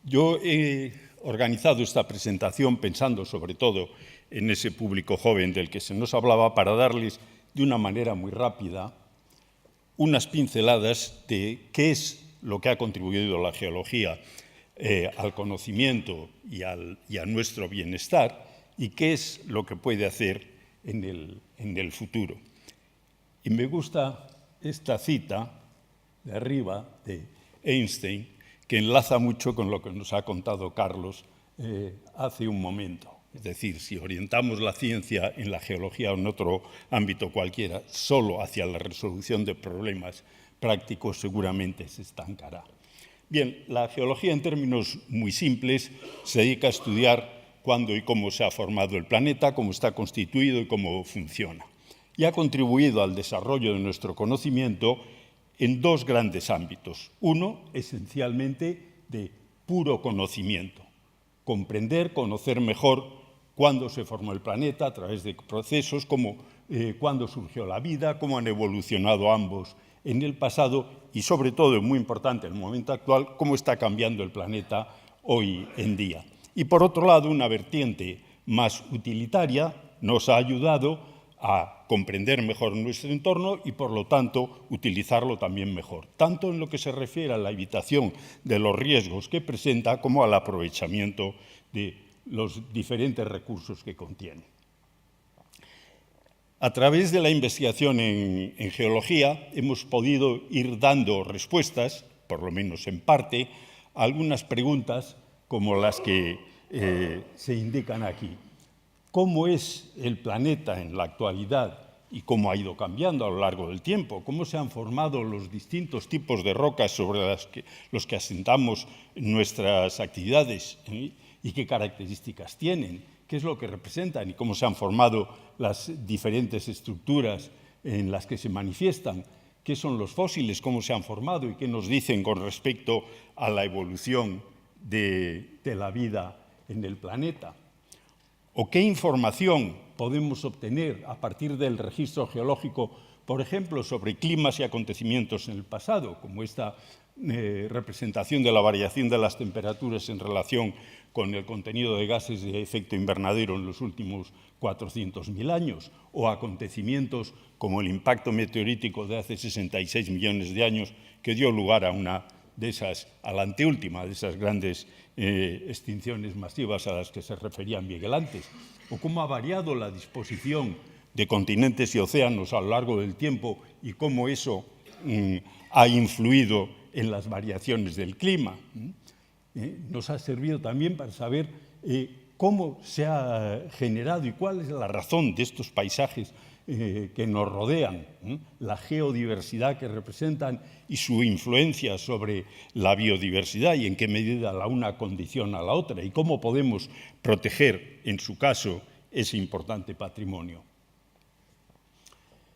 Yo he organizado esta presentación pensando sobre todo en ese público joven del que se nos hablaba para darles de una manera muy rápida unas pinceladas de qué es lo que ha contribuido la geología al conocimiento y a nuestro bienestar y qué es lo que puede hacer en el futuro. Y me gusta esta cita de arriba de Einstein, que enlaza mucho con lo que nos ha contado Carlos hace un momento. Es decir, si orientamos la ciencia en la geología o en otro ámbito cualquiera solo hacia la resolución de problemas prácticos, seguramente se estancará. Bien, la geología en términos muy simples se dedica a estudiar cuándo y cómo se ha formado el planeta, cómo está constituido y cómo funciona. Y ha contribuido al desarrollo de nuestro conocimiento en dos grandes ámbitos. Uno, esencialmente, de puro conocimiento. Comprender, conocer mejor cuándo se formó el planeta a través de procesos, como cuándo surgió la vida, cómo han evolucionado ambos en el pasado y, sobre todo, muy importante en el momento actual, cómo está cambiando el planeta hoy en día. Y, por otro lado, una vertiente más utilitaria nos ha ayudado a comprender mejor nuestro entorno y, por lo tanto, utilizarlo también mejor, tanto en lo que se refiere a la evitación de los riesgos que presenta como al aprovechamiento de los diferentes recursos que contiene. A través de la investigación en geología hemos podido ir dando respuestas, por lo menos en parte, a algunas preguntas como las que se indican aquí. ¿Cómo es el planeta en la actualidad y cómo ha ido cambiando a lo largo del tiempo? ¿Cómo se han formado los distintos tipos de rocas sobre los que asentamos nuestras actividades y qué características tienen? ¿Qué es lo que representan y cómo se han formado las diferentes estructuras en las que se manifiestan? ¿Qué son los fósiles? ¿Cómo se han formado? ¿Y qué nos dicen con respecto a la evolución de la vida en el planeta? ¿O qué información podemos obtener a partir del registro geológico, por ejemplo, sobre climas y acontecimientos en el pasado, como esta representación de la variación de las temperaturas en relación con el contenido de gases de efecto invernadero en los últimos 400.000 años, o acontecimientos como el impacto meteorítico de hace 66 millones de años que dio lugar a la anteúltima de esas grandes extinciones masivas a las que se refería Miguel antes, o cómo ha variado la disposición de continentes y océanos a lo largo del tiempo y cómo eso ha influido en las variaciones del clima. Nos ha servido también para saber cómo se ha generado y cuál es la razón de estos paisajes que nos rodean, la geodiversidad que representan y su influencia sobre la biodiversidad y en qué medida la una condiciona a la otra y cómo podemos proteger, en su caso, ese importante patrimonio.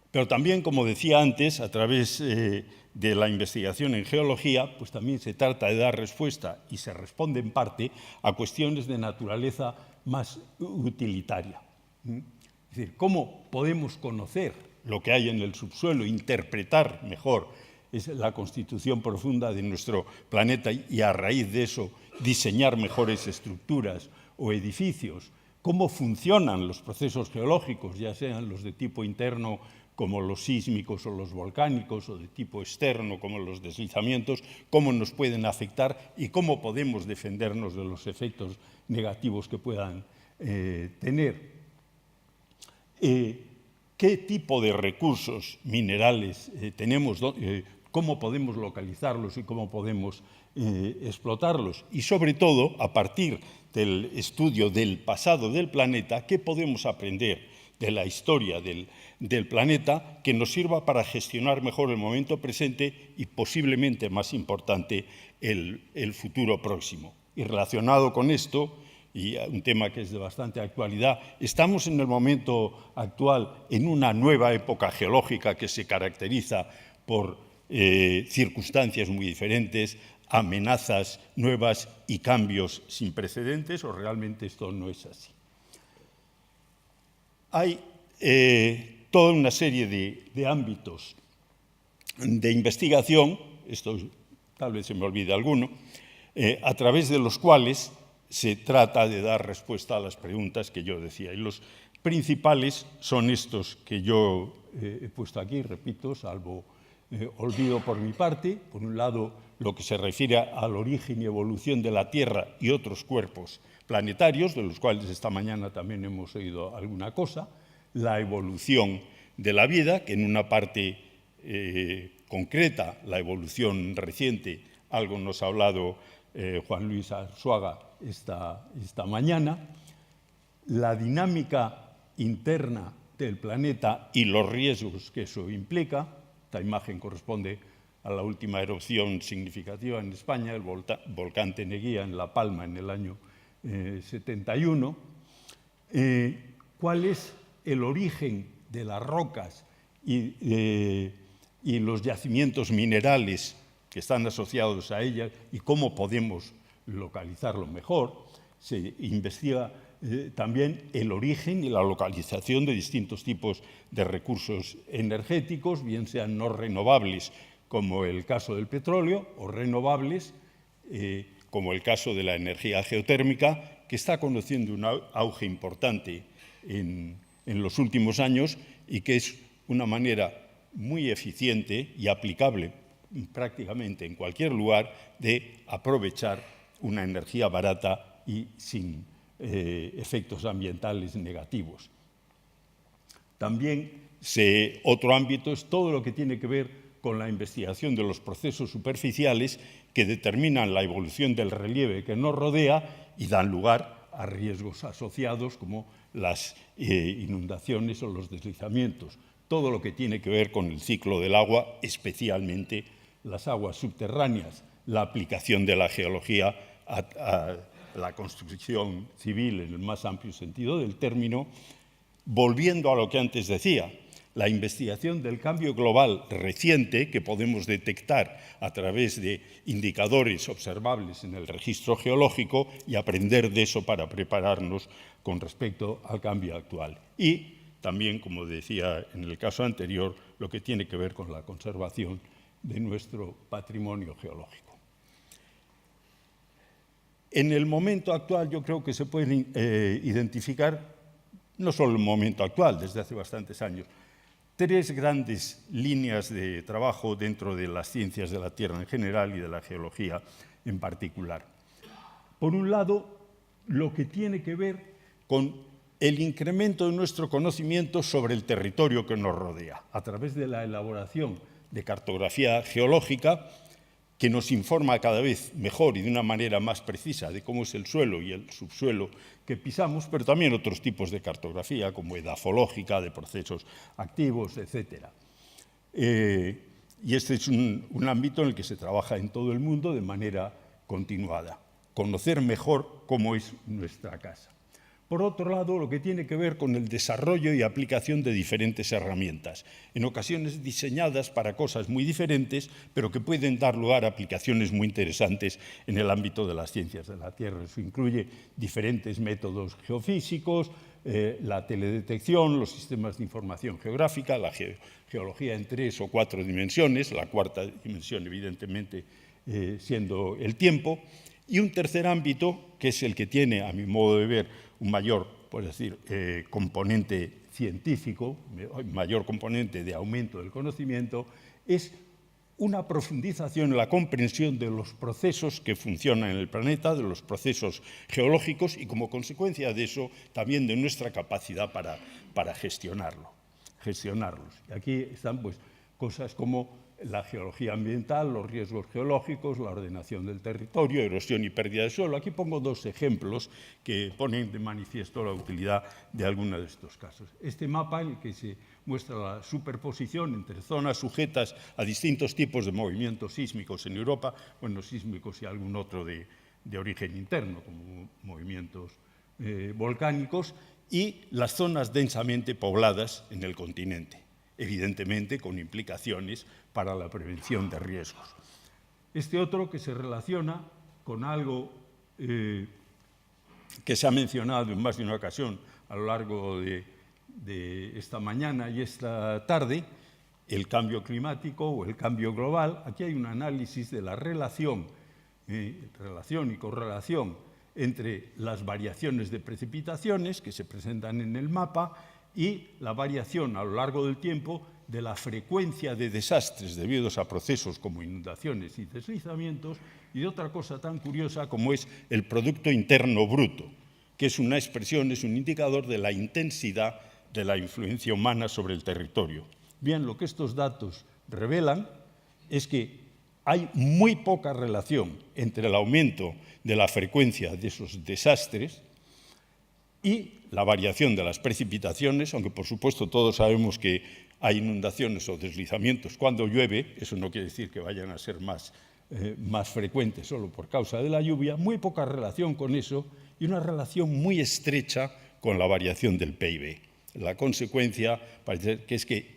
Pero también, como decía antes, a través de la investigación en geología, pues también se trata de dar respuesta, y se responde en parte, a cuestiones de naturaleza más utilitaria. Es decir, ¿cómo podemos conocer lo que hay en el subsuelo, interpretar mejor la constitución profunda de nuestro planeta y a raíz de eso diseñar mejores estructuras o edificios? ¿Cómo funcionan los procesos geológicos, ya sean los de tipo interno como los sísmicos o los volcánicos, o de tipo externo como los deslizamientos? ¿Cómo nos pueden afectar y cómo podemos defendernos de los efectos negativos que puedan tener? ¿Qué tipo de recursos minerales tenemos? ¿Cómo podemos localizarlos y cómo podemos explotarlos? Y, sobre todo, a partir del estudio del pasado del planeta, ¿qué podemos aprender de la historia del planeta que nos sirva para gestionar mejor el momento presente y, posiblemente más importante, el futuro próximo? Y relacionado con esto, y un tema que es de bastante actualidad, estamos en el momento actual en una nueva época geológica que se caracteriza por circunstancias muy diferentes, amenazas nuevas y cambios sin precedentes, ¿o realmente esto no es así? Hay toda una serie de ámbitos de investigación, esto tal vez se me olvide alguno, a través de los cuales se trata de dar respuesta a las preguntas que yo decía. Y los principales son estos que yo he puesto aquí, repito, salvo olvido por mi parte. Por un lado, lo que se refiere al origen y evolución de la Tierra y otros cuerpos planetarios, de los cuales esta mañana también hemos oído alguna cosa, la evolución de la vida, que en una parte concreta, la evolución reciente, algo nos ha hablado Juan Luis Arzuaga esta mañana, la dinámica interna del planeta y los riesgos que eso implica. Esta imagen corresponde a la última erupción significativa en España, el volcán Teneguía en La Palma en el año 71. ¿Cuál es el origen de las rocas y los yacimientos minerales que están asociados a ellas y cómo podemos localizarlo mejor? Se investiga también el origen y la localización de distintos tipos de recursos energéticos, bien sean no renovables, como el caso del petróleo, o renovables, como el caso de la energía geotérmica, que está conociendo un auge importante en los últimos años y que es una manera muy eficiente y aplicable prácticamente en cualquier lugar de aprovechar una energía barata y sin efectos ambientales negativos. También otro ámbito es todo lo que tiene que ver con la investigación de los procesos superficiales que determinan la evolución del relieve que nos rodea y dan lugar a riesgos asociados como las inundaciones o los deslizamientos. Todo lo que tiene que ver con el ciclo del agua, especialmente las aguas subterráneas, la aplicación de la geología a la construcción civil en el más amplio sentido del término. Volviendo a lo que antes decía, la investigación del cambio global reciente que podemos detectar a través de indicadores observables en el registro geológico y aprender de eso para prepararnos con respecto al cambio actual. Y también, como decía en el caso anterior, lo que tiene que ver con la conservación de nuestro patrimonio geológico. En el momento actual yo creo que se pueden identificar, no solo el momento actual, desde hace bastantes años, tres grandes líneas de trabajo dentro de las ciencias de la Tierra en general y de la geología en particular. Por un lado, lo que tiene que ver con el incremento de nuestro conocimiento sobre el territorio que nos rodea, a través de la elaboración de cartografía geológica, que nos informa cada vez mejor y de una manera más precisa de cómo es el suelo y el subsuelo que pisamos, pero también otros tipos de cartografía, como edafológica, de procesos activos, etc. Y este es un ámbito en el que se trabaja en todo el mundo de manera continuada. Conocer mejor cómo es nuestra casa. Por otro lado, lo que tiene que ver con el desarrollo y aplicación de diferentes herramientas, en ocasiones diseñadas para cosas muy diferentes, pero que pueden dar lugar a aplicaciones muy interesantes en el ámbito de las ciencias de la Tierra. Eso incluye diferentes métodos geofísicos, la teledetección, los sistemas de información geográfica, la geología en 3 o 4 dimensiones, la cuarta dimensión, evidentemente, siendo el tiempo. Y un tercer ámbito, que es el que tiene, a mi modo de ver, un mayor, por decir, componente científico, mayor componente de aumento del conocimiento, es una profundización en la comprensión de los procesos que funcionan en el planeta, de los procesos geológicos y, como consecuencia de eso, también de nuestra capacidad para gestionarlos. Y aquí están pues, cosas como la geología ambiental, los riesgos geológicos, la ordenación del territorio, erosión y pérdida de suelo. Aquí pongo dos ejemplos que ponen de manifiesto la utilidad de algunos de estos casos. Este mapa en el que se muestra la superposición entre zonas sujetas a distintos tipos de movimientos sísmicos en Europa, bueno, sísmicos y algún otro de origen interno, como movimientos volcánicos, y las zonas densamente pobladas en el continente, evidentemente con implicaciones para la prevención de riesgos. Este otro que se relaciona con algo que se ha mencionado en más de una ocasión a lo largo de de esta mañana y esta tarde, el cambio climático o el cambio global. Aquí hay un análisis de la relación y correlación entre las variaciones de precipitaciones que se presentan en el mapa y la variación a lo largo del tiempo de la frecuencia de desastres debidos a procesos como inundaciones y deslizamientos, y de otra cosa tan curiosa como es el Producto Interno Bruto, que es una expresión, es un indicador de la intensidad de la influencia humana sobre el territorio. Bien, lo que estos datos revelan es que hay muy poca relación entre el aumento de la frecuencia de esos desastres y la variación de las precipitaciones, aunque por supuesto todos sabemos que hay inundaciones o deslizamientos cuando llueve, eso no quiere decir que vayan a ser más frecuentes solo por causa de la lluvia, muy poca relación con eso y una relación muy estrecha con la variación del PIB. La consecuencia parece que es que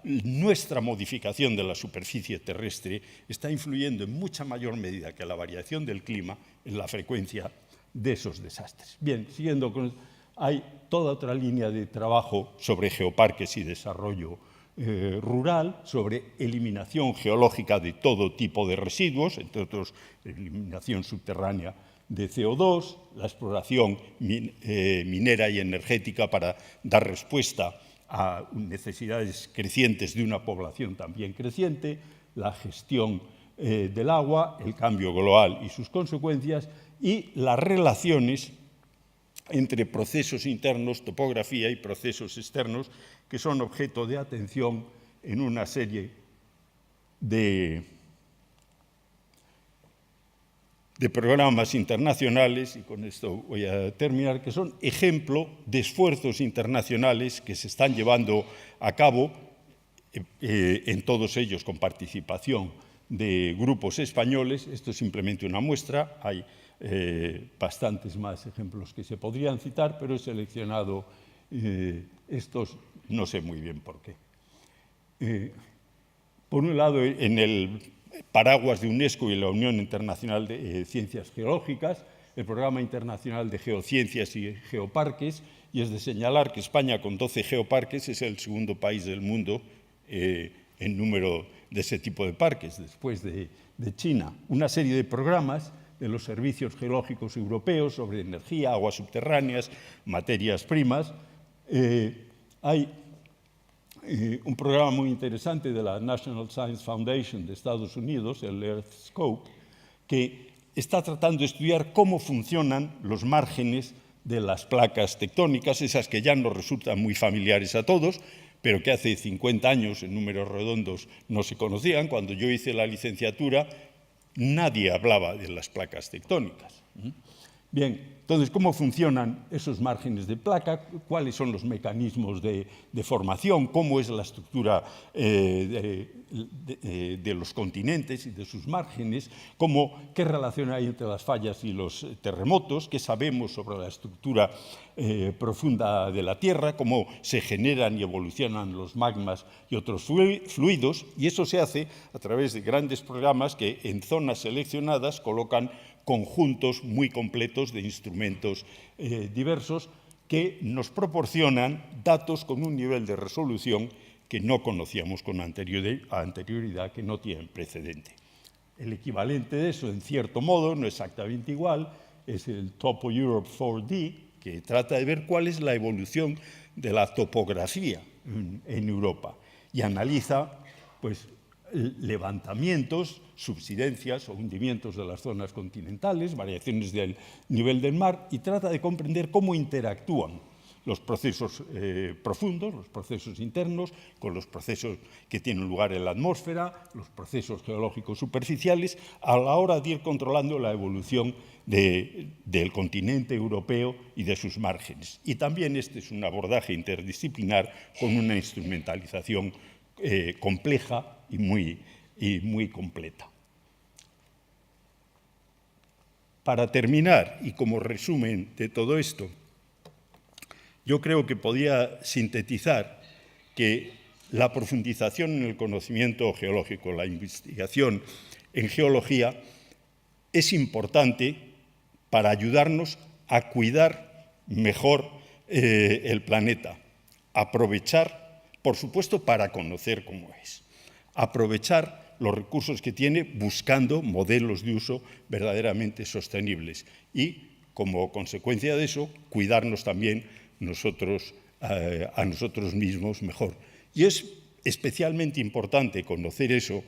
nuestra modificación de la superficie terrestre está influyendo en mucha mayor medida que la variación del clima en la frecuencia de esos desastres. Bien, siguiendo con... Hay toda otra línea de trabajo sobre geoparques y desarrollo rural, sobre eliminación geológica de todo tipo de residuos, entre otros, eliminación subterránea de CO2, la exploración minera y energética para dar respuesta a necesidades crecientes de una población también creciente, la gestión del agua, el cambio global y sus consecuencias, y las relaciones entre procesos internos, topografía, y procesos externos, que son objeto de atención en una serie de programas internacionales, y con esto voy a terminar, que son ejemplo de esfuerzos internacionales que se están llevando a cabo, en todos ellos con participación de grupos españoles. Esto es simplemente una muestra, hay bastantes más ejemplos que se podrían citar, pero he seleccionado estos, no sé muy bien por qué. Por un lado, en el paraguas de UNESCO y la Unión Internacional de Ciencias Geológicas, el Programa Internacional de Geociencias y Geoparques, y es de señalar que España, con 12 geoparques, es el segundo país del mundo en número de ese tipo de parques, después de China. Una serie de programas de los servicios geológicos europeos sobre energía, aguas subterráneas, materias primas. Hay un programa muy interesante de la National Science Foundation de Estados Unidos, el EarthScope, que está tratando de estudiar cómo funcionan los márgenes de las placas tectónicas, esas que ya nos resultan muy familiares a todos, pero que hace 50 años, en números redondos, no se conocían. Cuando yo hice la licenciatura, nadie hablaba de las placas tectónicas. Bien, entonces, ¿cómo funcionan esos márgenes de placa? ¿Cuáles son los mecanismos de formación? ¿Cómo es la estructura de los continentes y de sus márgenes? ¿Qué relación hay entre las fallas y los terremotos? ¿Qué sabemos sobre la estructura profunda de la Tierra? ¿Cómo se generan y evolucionan los magmas y otros fluidos? Y eso se hace a través de grandes programas que en zonas seleccionadas colocan conjuntos muy completos de instrumentos diversos que nos proporcionan datos con un nivel de resolución que no conocíamos con anterioridad, que no tienen precedente. El equivalente de eso, en cierto modo, no exactamente igual, es el Topo Europe 4D, que trata de ver cuál es la evolución de la topografía en Europa y analiza, pues, levantamientos, subsidencias o hundimientos de las zonas continentales, variaciones del nivel del mar, y trata de comprender cómo interactúan los procesos profundos, los procesos internos, con los procesos que tienen lugar en la atmósfera, los procesos geológicos superficiales, a la hora de ir controlando la evolución del continente europeo y de sus márgenes. Y también este es un abordaje interdisciplinar con una instrumentalización compleja y muy completa. Para terminar, y como resumen de todo esto, yo creo que podía sintetizar que la profundización en el conocimiento geológico, la investigación en geología, es importante para ayudarnos a cuidar mejor el planeta, aprovechar, por supuesto, para conocer cómo es, aprovechar los recursos que tiene buscando modelos de uso verdaderamente sostenibles y, como consecuencia de eso, cuidarnos también a nosotros mismos mejor. Y es especialmente importante conocer eso,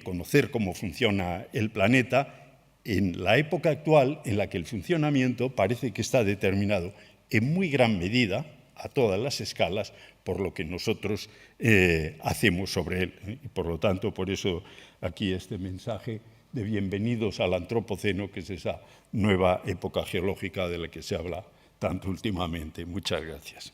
conocer cómo funciona el planeta en la época actual en la que el funcionamiento parece que está determinado en muy gran medida, a todas las escalas, por lo que nosotros hacemos sobre él. Y por lo tanto, por eso aquí este mensaje de bienvenidos al Antropoceno, que es esa nueva época geológica de la que se habla tanto últimamente. Muchas gracias.